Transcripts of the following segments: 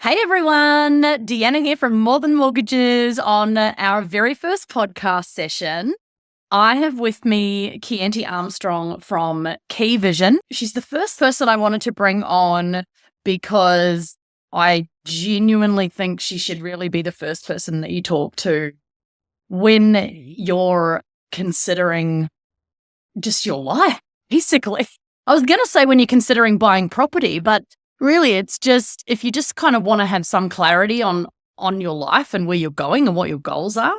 Hey everyone, Deanna here from More Than Mortgages on our very first podcast session. I have with me Kiante Armstrong from Key Vision. She's the first person I wanted to bring on because I genuinely think she should really be the first person that you talk to when you're considering just your life, basically. I was going to say when you're considering buying property, but really, it's just if you just kind of want to have some clarity on your life and where you're going and what your goals are.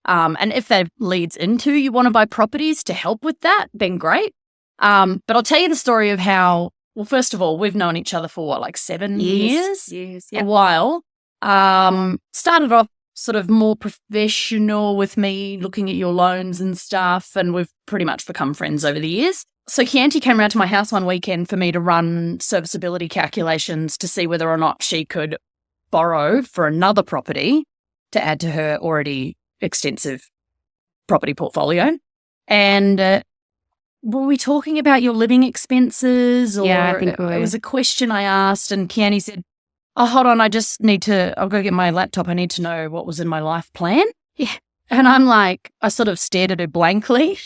And if that leads into you want to buy properties to help with that, then great. But I'll tell you the story of how, well, first of all, we've known each other for what, like 7 years? Yes, a while. Started off sort of more professional with me looking at your loans and stuff, and we've pretty much become friends over the years. So Kiante came around to my house one weekend for me to run serviceability calculations to see whether or not she could borrow for another property to add to her already extensive property portfolio. And were we talking about your living expenses? Or Yeah, I think it was a question I asked, and Kiante said, oh, hold on, I'll go get my laptop. I need to know what was in my life plan. Yeah. And I'm like, I sort of stared at her blankly.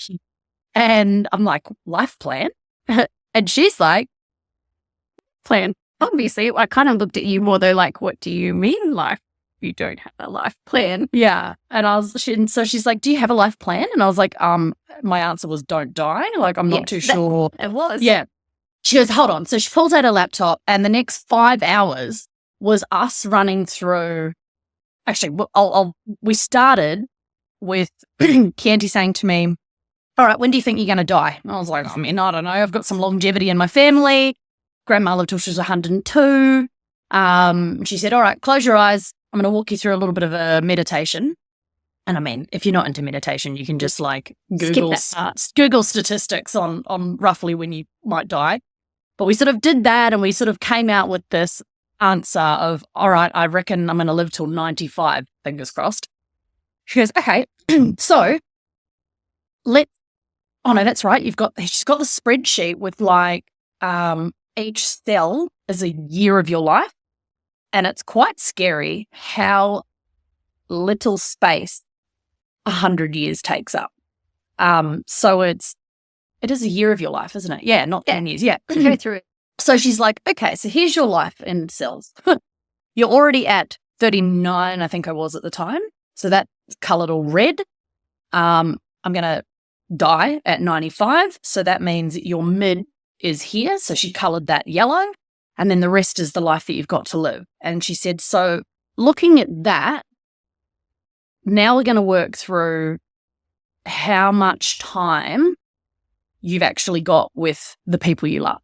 And I'm like, life plan? And she's like, plan. Obviously, I kind of looked at you more though, like, what do you mean life? You don't have a life plan. Yeah. And so she's like, do you have a life plan? And I was like, my answer was don't die. Like, I'm not too sure. It was. Yeah. She goes, hold on. So she pulls out her laptop, and the next 5 hours was us running through. Actually, we started with Kiante saying to me, all right, when do you think you're going to die? And I was like, I don't know. I've got some longevity in my family. Grandma lived till she was 102. She said, all right, close your eyes. I'm going to walk you through a little bit of a meditation. And I mean, if you're not into meditation, you can just like Google statistics on roughly when you might die. But we sort of did that, and we sort of came out with this answer of, all right, I reckon I'm going to live till 95, fingers crossed. She goes, okay, so oh no, that's right. She's got the spreadsheet with like each cell is a year of your life. And it's quite scary how little space 100 years takes up. So it is a year of your life, isn't it? Yeah, not 10 years. Yeah. Go through it. So she's like, okay, so here's your life in cells. You're already at 39, I think I was at the time. So that's colored all red. I'm going to die at 95. So that means your mid is here. So she colored that yellow. And then the rest is the life that you've got to live. And she said, so looking at that, now we're going to work through how much time you've actually got with the people you love.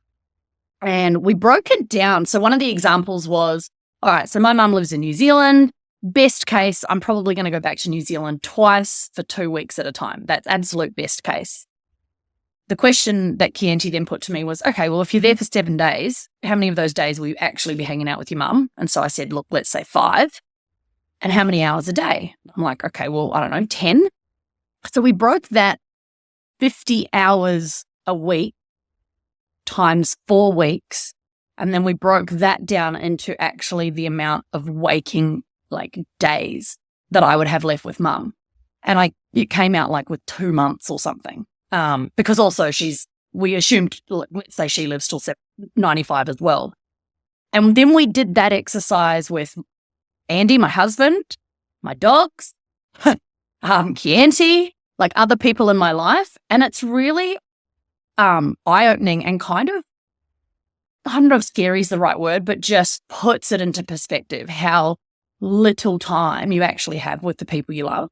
And we broke it down. So one of the examples was, all right, so my mum lives in New Zealand. Best case, I'm probably going to go back to New Zealand twice for 2 weeks at a time. That's absolute best case. The question that Kiante then put to me was, okay, well, if you're there for 7 days, how many of those days will you actually be hanging out with your mum? And so I said, look, let's say 5. And how many hours a day? I'm like, okay, well, I don't know, 10. So we broke that 50 hours a week times 4 weeks. And then we broke that down into actually the amount of waking like days that I would have left with mum. And it came out like with 2 months or something. Because also we assumed, let's say she lives till 95 as well. And then we did that exercise with Andy, my husband, my dogs, Kiante, like other people in my life. And it's really eye-opening and kind of, I don't know if scary is the right word, but just puts it into perspective how little time you actually have with the people you love.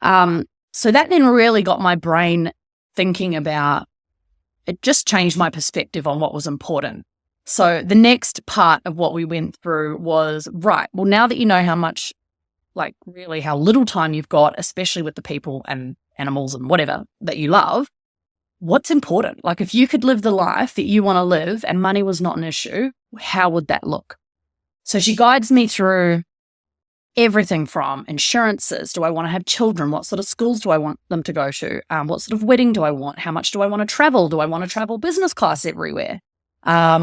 So that then really got my brain thinking about, it just changed my perspective on what was important. So the next part of what we went through was, right, well, now that you know how much, like really how little time you've got, especially with the people and animals and whatever that you love, what's important? Like if you could live the life that you want to live and money was not an issue, how would that look? So she guides me through everything from insurances. Do I want to have children? What sort of schools do I want them to go to? What sort of wedding do I want? How much do I want to travel? Do I want to travel business class everywhere? How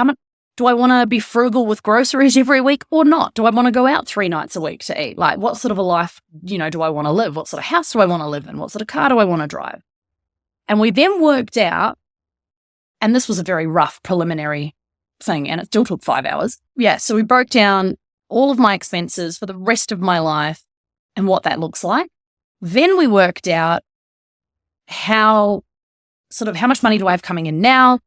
much do I want to be frugal with groceries every week or not? Do I want to go out 3 nights a week to eat? Like, what sort of a life, do I want to live? What sort of house do I want to live in? What sort of car do I want to drive? And we then worked out, and this was a very rough preliminary thing, and it still took 5 hours. Yeah, so we broke down all of my expenses for the rest of my life and what that looks like. Then we worked out how much money do I have coming in now?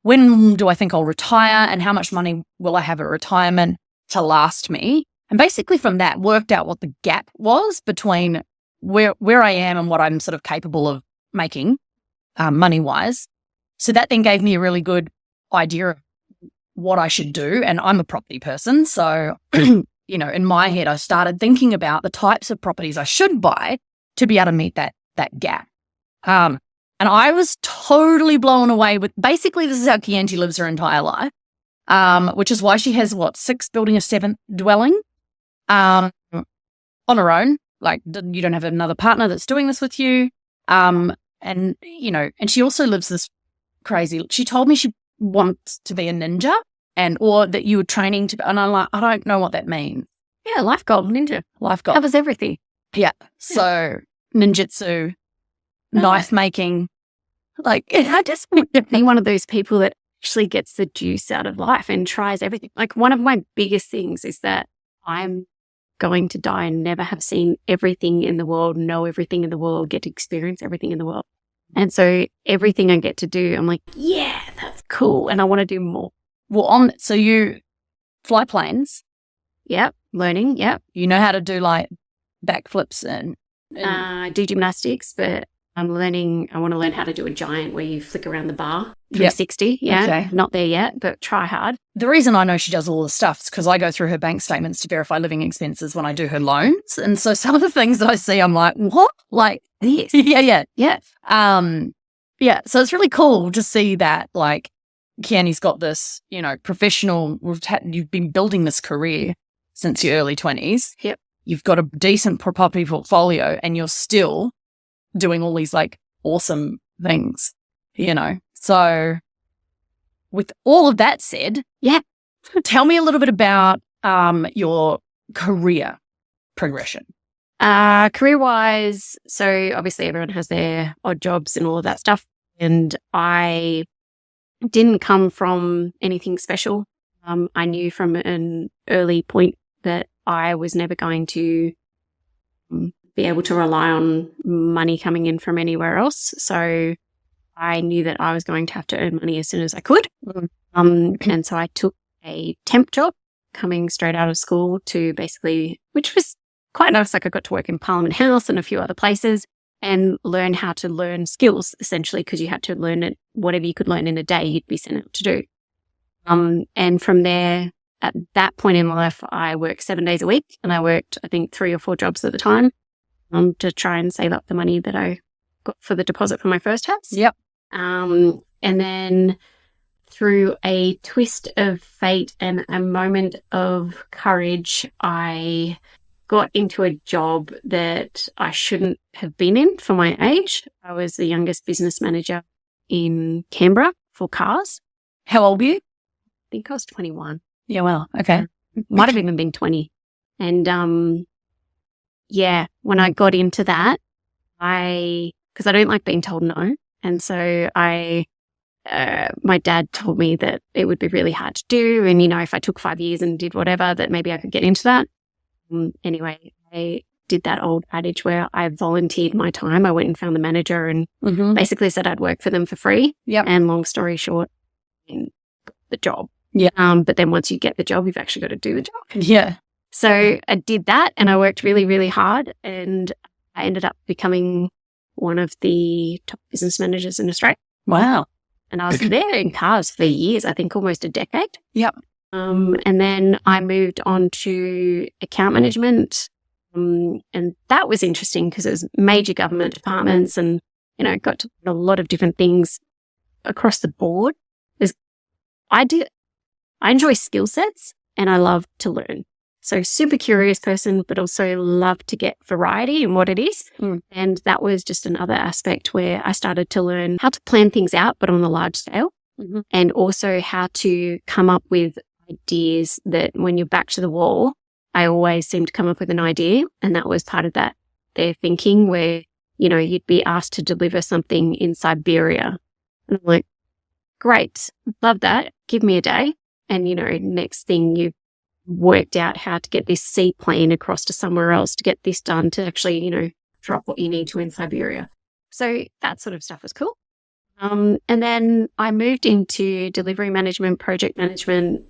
When do I think I'll retire? And how much money will I have at retirement to last me? And basically from that, worked out what the gap was between where I am and what I'm sort of capable of making money-wise. So that then gave me a really good idea of what I should do. And I'm a property person. So, in my head, I started thinking about the types of properties I should buy to be able to meet that gap. And I was totally blown away with, basically, this is how Kiante lives her entire life, which is why she has, 6 building a 7th dwelling on her own. Like, you don't have another partner that's doing this with you. And she also lives this crazy, she told me she wants to be a ninja or that you were training to, and I'm like, I don't know what that means. Yeah, life goal, ninja. Life goal. Covers everything. Yeah. So, ninjutsu, knife making. Like, I just want to be one of those people that actually gets the juice out of life and tries everything. Like, one of my biggest things is that I'm going to die and never have seen everything in the world, know everything in the world, get to experience everything in the world. And so everything I get to do, I'm like, yeah, that's cool. And I want to do more. Well, so you fly planes. Yep. Learning. Yep. You know how to do like backflips and I do gymnastics, but I want to learn how to do a giant where you flick around the bar, 360. Yep. Yeah. Okay. Not there yet, but try hard. The reason I know she does all the stuff is because I go through her bank statements to verify living expenses when I do her loans. And so some of the things that I see, I'm like, what? Like this? Yeah. So it's really cool to see that, like, Kiante's got this, professional, you've been building this career since your early 20s. Yep. You've got a decent property portfolio and you're still doing all these like awesome things, So with all of that said, tell me a little bit about your career progression. Career-wise, so obviously everyone has their odd jobs and all of that stuff. And I didn't come from anything special. I knew from an early point that I was never going to be able to rely on money coming in from anywhere else. So I knew that I was going to have to earn money as soon as I could. And so I took a temp job coming straight out of school to which was quite nice. Like, I got to work in Parliament House and a few other places and learn how to learn skills, essentially, because you had to learn it. Whatever you could learn in a day, you'd be sent out to do. And from there, at that point in my life, I worked 7 days a week, and I worked, I think, 3 or 4 jobs at the time to try and save up the money that I got for the deposit for my first house. Yep. And then through a twist of fate and a moment of courage, I got into a job that I shouldn't have been in for my age. I was the youngest business manager in Canberra for cars. How old were you? I think I was 21. Yeah, well, okay. Might have even been 20. And when I got into that, because I don't like being told no. And so my dad told me that it would be really hard to do. And, if I took 5 years and did whatever, that maybe I could get into that. Anyway, I did that old adage where I volunteered my time. I went and found the manager and basically said I'd work for them for free. Yep. And long story short, I got the job. Yeah. But then once you get the job, you've actually got to do the job. Yeah. So I did that and I worked really, really hard, and I ended up becoming one of the top business managers in Australia. Wow. And I was there in cars for years, I think almost a decade. Yep. And then I moved on to account management. And that was interesting because it was major government departments and, got to learn a lot of different things across the board. I enjoy skill sets and I love to learn. So super curious person, but also love to get variety in what it is. And that was just another aspect where I started to learn how to plan things out, but on a large scale. and also how to come up with ideas that when you're back to the wall, I always seem to come up with an idea. And that was part of that, their thinking where, you know, you'd be asked to deliver something in Siberia. And I'm like, great, love that. Give me a day. And, you know, next thing you've worked out how to get this seaplane across to somewhere else to get this done to actually, you know, drop what you need to in Siberia. So that sort of stuff was cool. And then I moved into delivery management, project management.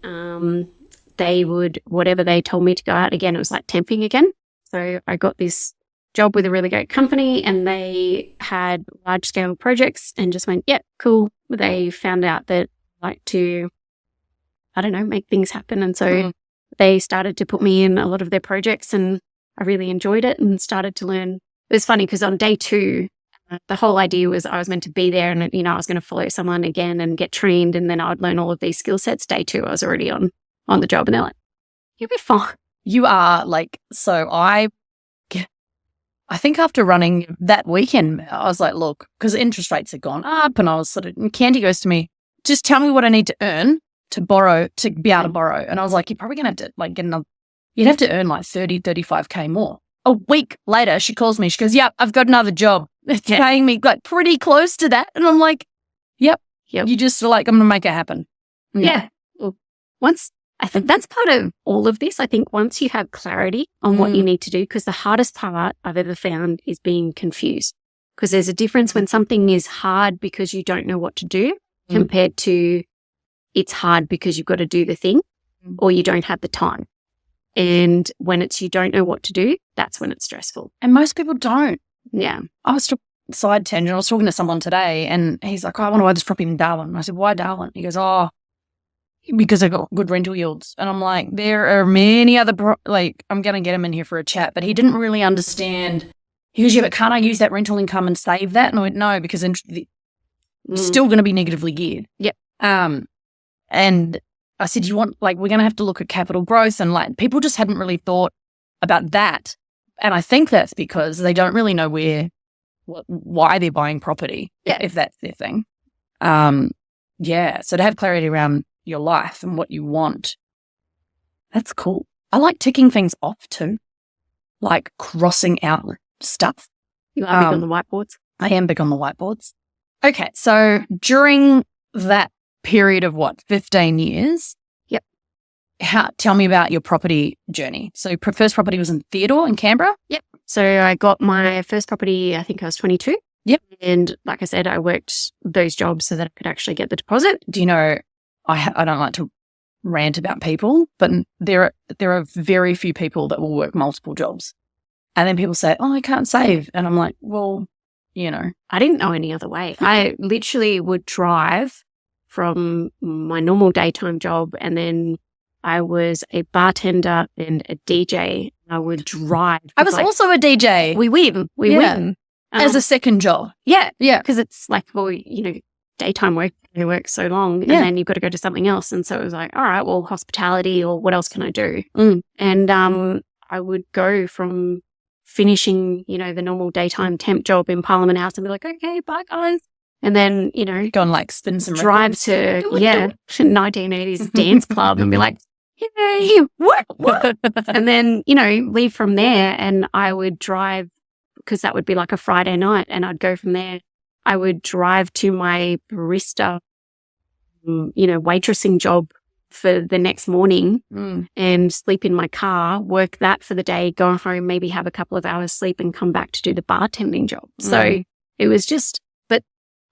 They would, whatever they told me to go out again, it was like temping again. So I got this job with a really great company and they had large scale projects and just went, yeah, cool. They found out that I like to, I don't know, make things happen. And so they started to put me in a lot of their projects and I really enjoyed it and started to learn. It was funny because on day 2, the whole idea was I was meant to be there and, you know, I was going to follow someone again and get trained and then I would learn all of these skill sets. Day 2, I was already on the job and they're like, you'll be fine. You are like, so I think after running that weekend, I was like, look, because interest rates had gone up and I was sort of, and Candy goes to me, just tell me what I need to earn to borrow, to be able to borrow. And I was like, you're probably going to have to like get another, you'd have to earn like 30, 35K more. A week later, she calls me, she goes, yep, I've got another job. It's paying me like pretty close to that. And I'm like, yep. You just like, I'm going to make it happen. Yeah. Well, I think that's part of all of this. I think once you have clarity on what you need to do, because the hardest part I've ever found is being confused. Because there's a difference when something is hard because you don't know what to do compared to it's hard because you've got to do the thing or you don't have the time. And when it's you don't know what to do, that's when it's stressful. And most people don't. Yeah. I was side tangent. I was talking to someone today and he's like, oh, I want to buy this property in Darwin. And I said, why Darwin? He goes, oh, because I got good rental yields. And I'm like, there are many other, I'm going to get him in here for a chat. But he didn't really understand. He goes, yeah, but can't I use that rental income and save that? And I went, no, because it's still going to be negatively geared. Yep. And I said, you want, like, we're going to have to look at capital growth. And like, people just hadn't really thought about that. And I think that's because they don't really know why they're buying property, if that's their thing. So to have clarity around your life and what you want, that's cool. I like ticking things off too, like crossing out stuff. You are big on the whiteboards? I am big on the whiteboards. Okay, so during that period of 15 years? Yep. Tell me about your property journey. So first property was in Theodore in Canberra? Yep. So I got my first property, I think I was 22. Yep. And like I said, I worked those jobs so that I could actually get the deposit. Do you know, I don't like to rant about people, but there are very few people that will work multiple jobs. And then people say, oh, I can't save. And I'm like, well, you know. I didn't know any other way. I literally would drive from my normal daytime job and then I was a bartender and a DJ. I would drive. I was also a DJ. We win. As a second job. Yeah. Because it's like, well, you know, daytime work, you work so long and then you've got to go to something else. And so it was like, all right, well, hospitality or what else can I do? And I would go from finishing, you know, the normal daytime temp job in Parliament House and be like, okay, bye guys. And then, you know, go and like spin some drive to 1980s dance club and be like, yay, what? And then, you know, leave from there and I would drive because that would be like a Friday night and I'd go from there. I would drive to my barista, you know, waitressing job for the next morning and sleep in my car, work that for the day, go home, maybe have a couple of hours sleep and come back to do the bartending job. So it was just, but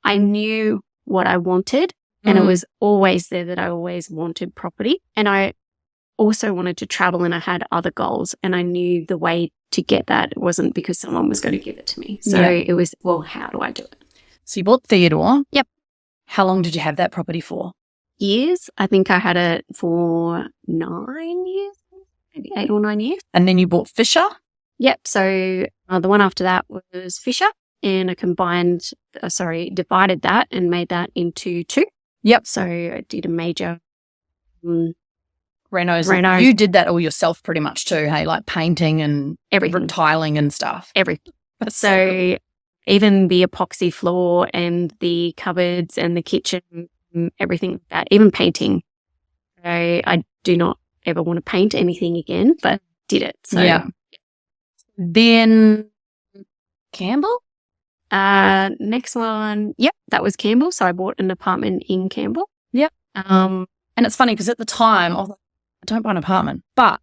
I knew what I wanted and it was always there that I always wanted property. And I also wanted to travel and I had other goals and I knew the way to get that. It wasn't because someone was going to give it to me. So it was, well, how do I do it? So you bought Theodore. Yep. How long did you have that property for? Years. I think I had it for 9 years, maybe 8 or 9 years. And then you bought Fisher? Yep. So the one after that was Fisher and I divided that and made that into 2. Yep. So I did a major Renos. You did that all yourself pretty much too, hey? Like painting and everything, tiling and stuff. Everything. So even the epoxy floor and the cupboards and the kitchen, everything like that, even painting. I do not ever want to paint anything again, but did it. So yeah. Then Campbell? Next one, yep, that was Campbell. So I bought an apartment in Campbell. Yep. And it's funny because at the time I was like, I don't buy an apartment, but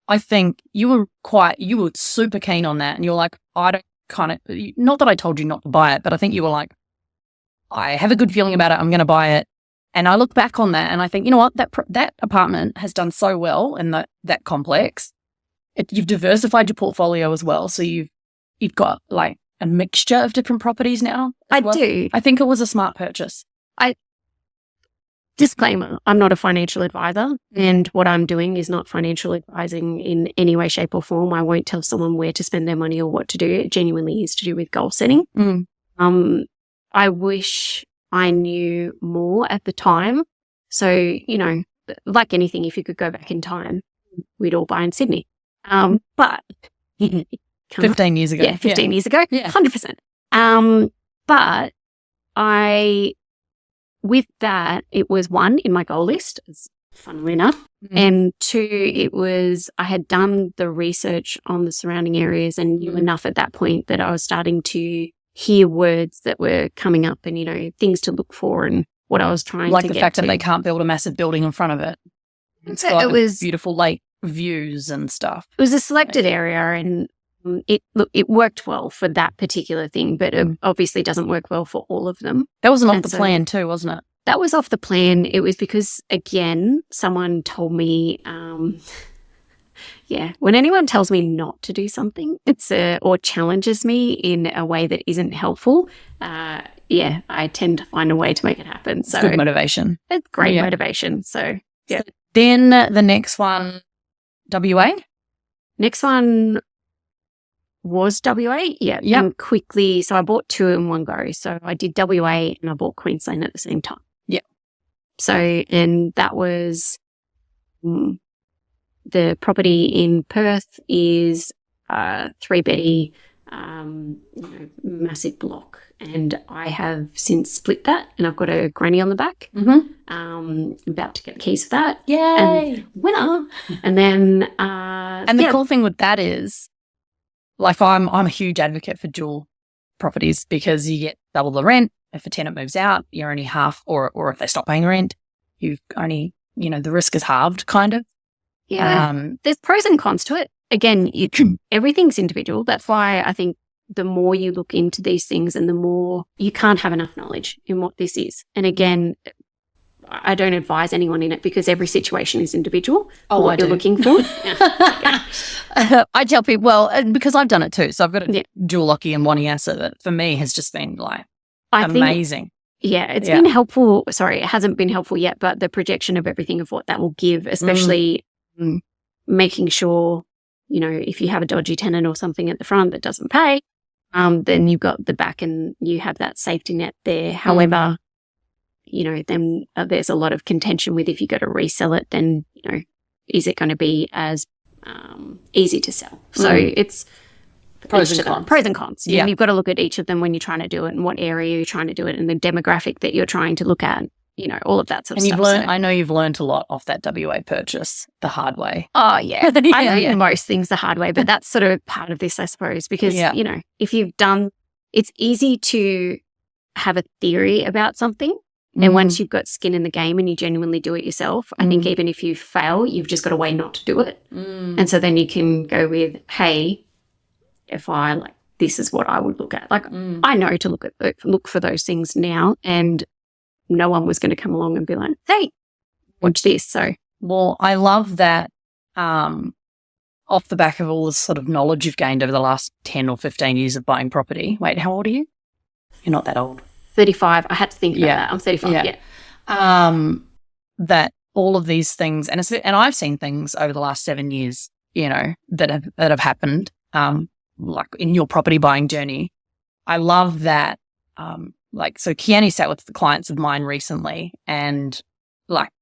I think you were super keen on that, and you're like, I don't not that I told you not to buy it, but I think you were like, I have a good feeling about it, I'm going to buy it. And I look back on that and I think, you know what, that apartment has done so well in that complex. You've diversified your portfolio as well, so you've got like a mixture of different properties now. I do. I think it was a smart purchase. Disclaimer, I'm not a financial advisor, and what I'm doing is not financial advising in any way, shape or form. I won't tell someone where to spend their money or what to do. It genuinely is to do with goal setting. I wish I knew more at the time. So, you know, like anything, if you could go back in time, we'd all buy in Sydney. But 15 years ago. Yeah, 15 years ago. Yeah. 100%. But with that, it was one in my goal list, funnily enough. And two, it was, I had done the research on the surrounding areas and knew enough at that point that I was starting to hear words that were coming up and, you know, things to look for and what I was trying to get to. Like the fact that they can't build a massive building in front of it. It was beautiful lake views and stuff. It was a selected area, and it worked well for that particular thing, but it obviously doesn't work well for all of them. That wasn't off the plan too, wasn't it? That was off the plan. It was because, again, someone told me, when anyone tells me not to do something, or challenges me in a way that isn't helpful, I tend to find a way to make it happen. So it's good motivation. It's great motivation. So, yeah. So then the next one, WA? Next one was WA. Yeah. Yep. And quickly, so I bought two in one go. So I did WA and I bought Queensland at the same time. Yeah. So, and that was the property in Perth is 3-beddy, massive block. And I have since split that, and I've got a granny on the back. About to get the keys for that. Yay! And winner. And then and the cool thing with that is, like, I'm a huge advocate for dual properties because you get double the rent. If a tenant moves out, you're only half, or if they stop paying rent, you've only, the risk is halved, kind of. Yeah. There's pros and cons to it. Again, everything's individual. That's why I think the more you look into these things and the more you can't have enough knowledge in what this is. And again, I don't advise anyone in it because every situation is individual. What you're looking for. I tell people, well, because I've done it too. So I've got a dual locky and one asset that for me has just been like amazing. It's been helpful. Sorry, it hasn't been helpful yet, but the projection of everything of what that will give, especially making sure, if you have a dodgy tenant or something at the front that doesn't pay, then you've got the back and you have that safety net there. However, then there's a lot of contention with if you go to resell it, then, is it going to be as easy to sell? So it's pros and cons. Pros and cons. Yeah. And you've got to look at each of them when you're trying to do it and what area you're trying to do it and the demographic that you're trying to look at, all of that sort of stuff. I know you've learned a lot off that WA purchase the hard way. Oh, yeah. I know most things the hard way, but that's sort of part of this, I suppose, because, if you've done, it's easy to have a theory about something. And once you've got skin in the game and you genuinely do it yourself, I think even if you fail, you've just got a way not to do it. And so then you can go with, hey, if I this is what I would look at. I know to look for those things now, and no one was going to come along and be like, hey, watch this. So, well, I love that off the back of all this sort of knowledge you've gained over the last 10 or 15 years of buying property. Wait, how old are you? You're not that old. 35. I had to think about that. I'm 35. That all of these things, and I've seen things over the last 7 years, that have happened, like in your property buying journey. I love that. So Kiante sat with the clients of mine recently, and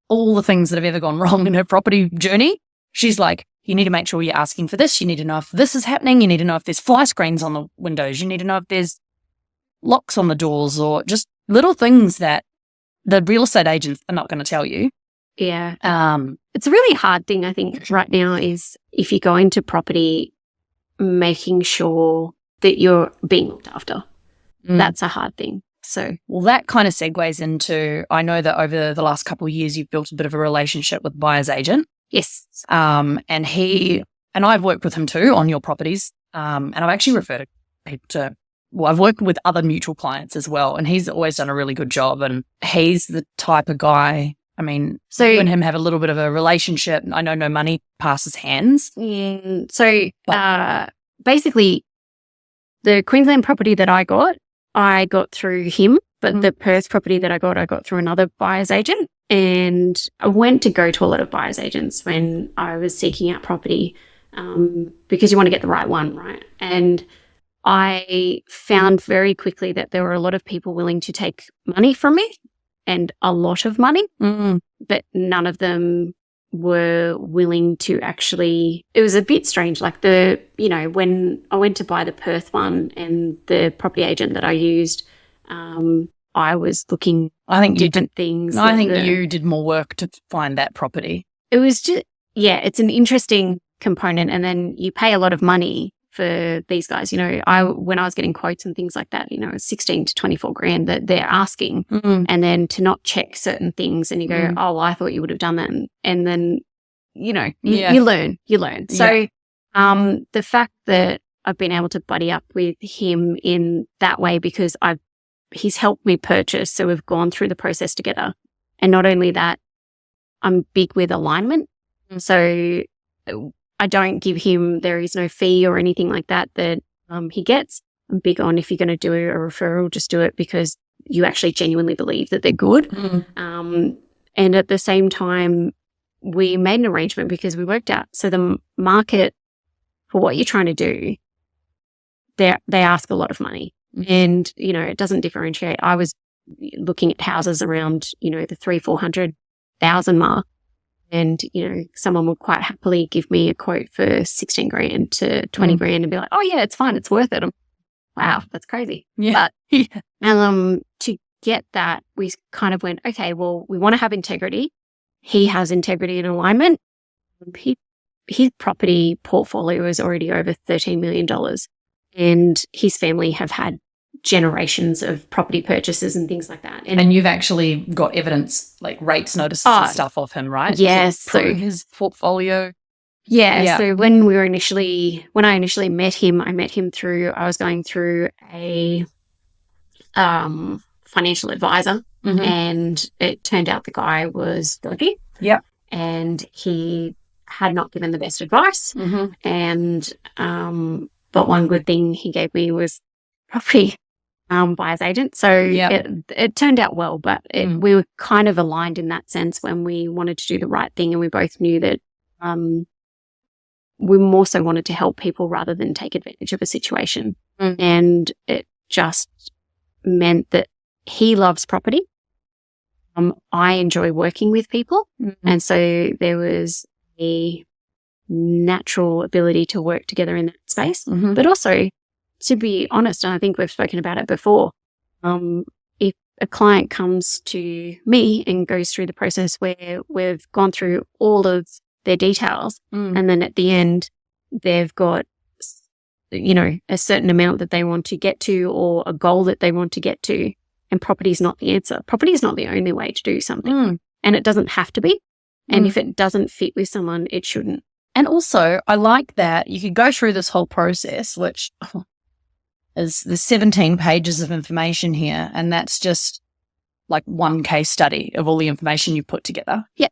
all the things that have ever gone wrong in her property journey, she's like, you need to make sure you're asking for this. You need to know if this is happening. You need to know if there's fly screens on the windows. You need to know if there's locks on the doors, or just little things that the real estate agents are not going to tell you. Yeah. It's a really hard thing, I think, right now is if you go into property, making sure that you're being looked after. That's a hard thing. So, well, that kind of segues into, I know that over the last couple of years, you've built a bit of a relationship with the buyer's agent. Yes. And I've worked with him too on your properties. And I've actually referred people to, I've worked with other mutual clients as well. And he's always done a really good job. And he's the type of guy, I mean, so you and him have a little bit of a relationship. I know no money passes hands. Yeah. So basically, the Queensland property that I got through him, but the Perth property that I got through another buyer's agent. And I went to go to a lot of buyer's agents when I was seeking out property because you want to get the right one, right? And I found very quickly that there were a lot of people willing to take money from me and a lot of money, but none of them were willing to actually, it was a bit strange. Like when I went to buy the Perth one and the property agent that I used, I was looking different things. I think you did more work to find that property. It was just, it's an interesting component. And then you pay a lot of money for these guys. When I was getting quotes and things like that, it's 16 to 24 grand that they're asking. And then to not check certain things and you go, oh, well, I thought you would have done that. And then, you learn. So the fact that I've been able to buddy up with him in that way because he's helped me purchase. So we've gone through the process together. And not only that, I'm big with alignment. So I don't give him, there is no fee or anything like that he gets. I'm big on if you're going to do a referral, just do it because you actually genuinely believe that they're good. And at the same time, we made an arrangement because we worked out. So the market for what you're trying to do, they ask a lot of money. And, it doesn't differentiate. I was looking at houses around, the 300,000-400,000 mark. And, someone would quite happily give me a quote for 16 grand to 20 grand and be like, oh yeah, it's fine. It's worth it. Wow, that's crazy. Yeah. But to get that, we kind of went, okay, well, we want to have integrity. He has integrity and alignment. His property portfolio is already over $13 million. And his family have had generations of property purchases and things like that. And you've actually got evidence, like rates notices and stuff of him, right? Yes. So his portfolio. Yeah. So when I initially met him, I was going through a financial advisor and it turned out the guy was dodgy. Yep. And he had not given the best advice. And but one good thing he gave me was property buyer's agent. So it turned out well, but we were kind of aligned in that sense when we wanted to do the right thing, and we both knew that we more so wanted to help people rather than take advantage of a situation. And it just meant that he loves property. I enjoy working with people. And so there was a natural ability to work together in that space. But also, to be honest, and I think we've spoken about it before, if a client comes to me and goes through the process where we've gone through all of their details and then at the end they've got, a certain amount that they want to get to or a goal that they want to get to, and property is not the answer. Property is not the only way to do something. And it doesn't have to be. And if it doesn't fit with someone, it shouldn't. And also, I like that you could go through this whole process, which is the 17 pages of information here, and that's just like one case study of all the information you put together. Yeah.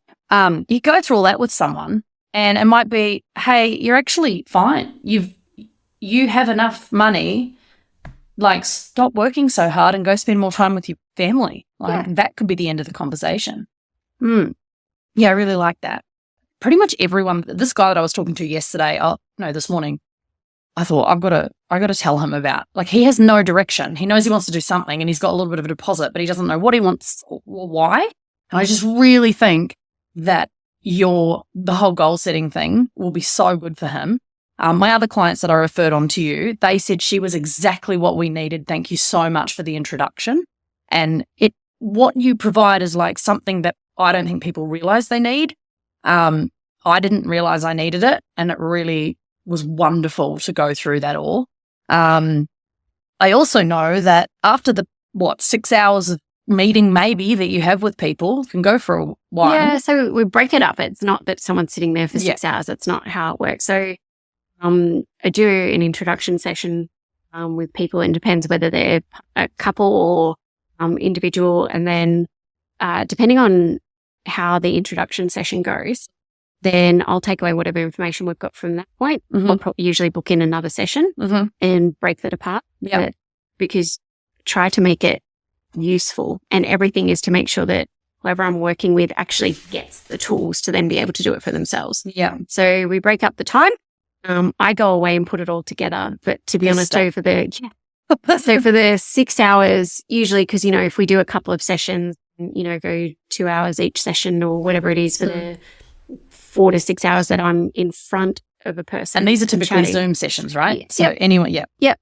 You go through all that with someone, and it might be, hey, you're actually fine. You have enough money. Like, stop working so hard and go spend more time with your family. That could be the end of the conversation. Yeah, I really like that. Pretty much everyone, this guy that I was talking to yesterday, this morning, I thought, I got to tell him about, like, he has no direction. He knows he wants to do something and he's got a little bit of a deposit, but he doesn't know what he wants or why. And I just really think that the whole goal setting thing will be so good for him. My other clients that I referred on to you, they said she was exactly what we needed. Thank you so much for the introduction. And what you provide is like something that I don't think people realize they need. I didn't realize I needed it, and it really was wonderful to go through that all. I also know that after the 6 hours of meeting maybe that you have with people, can go for a while. Yeah, so we break it up. It's not that someone's sitting there for 6 hours. That's not how it works. So I do an introduction session with people. It depends whether they're a couple or individual. And then depending on how the introduction session goes, then I'll take away whatever information we've got from that point. I'll usually book in another session and break that apart. Yeah. Because try to make it useful, and everything is to make sure that whoever I'm working with actually gets the tools to then be able to do it for themselves. Yeah. So we break up the time. I go away and put it all together. But to be honest, so for the 6 hours, usually, because, if we do a couple of sessions, go 2 hours each session or whatever it is for the 4 to 6 hours that I'm in front of a person. And these are typically Zoom sessions, right? Yeah. So anyway, Yep.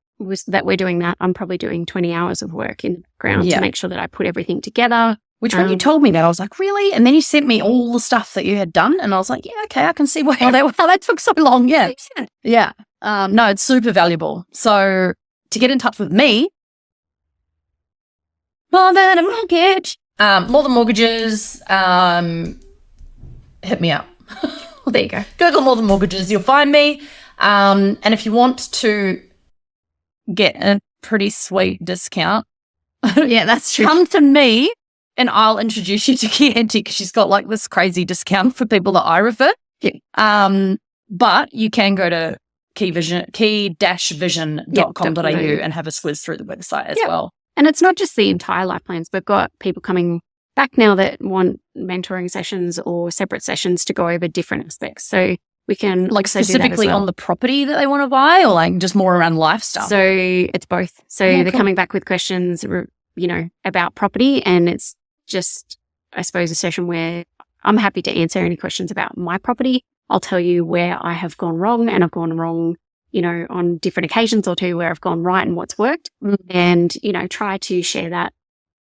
That we're doing that. I'm probably doing 20 hours of work in the background to make sure that I put everything together. Which when you told me that, I was like, really? And then you sent me all the stuff that you had done. And I was like, yeah, okay, I can see why that took so long. Yeah. Yeah. No, it's super valuable. So to get in touch with me, More Than a Mortgage, More Than Mortgages, hit me up. Well, there you go. Google More Than Mortgages, you'll find me. And if you want to get a pretty sweet discount, yeah, that's true. come to me and I'll introduce you to Kiante, because she's got like this crazy discount for people that I refer. Yeah. But you can go to key-vision.com.au and have a squiz through the website as well. And it's not just the entire life plans. We've got people coming back now that want mentoring sessions or separate sessions to go over different aspects. So we can like specifically on the property that they want to buy, or like just more around life stuff. So it's both. So they're coming back with questions, about property, and it's just, I suppose, a session where I'm happy to answer any questions about my property. I'll tell you where I have gone wrong, and I've gone wrong, on different occasions. I'll tell you where I've gone right and what's worked, and, try to share that.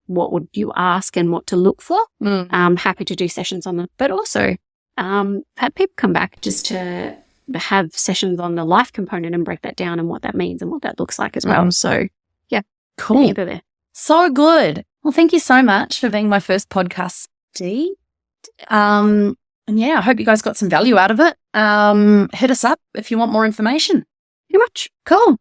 What would you ask and what to look for? I'm happy to do sessions on that, but also have people come back just to have sessions on the life component and break that down and what that means and what that looks like as well. So, yeah. Cool. There. So good. Well, thank you so much for being my first podcast, Dee. And yeah, I hope you guys got some value out of it. Hit us up if you want more information. Pretty much. Cool.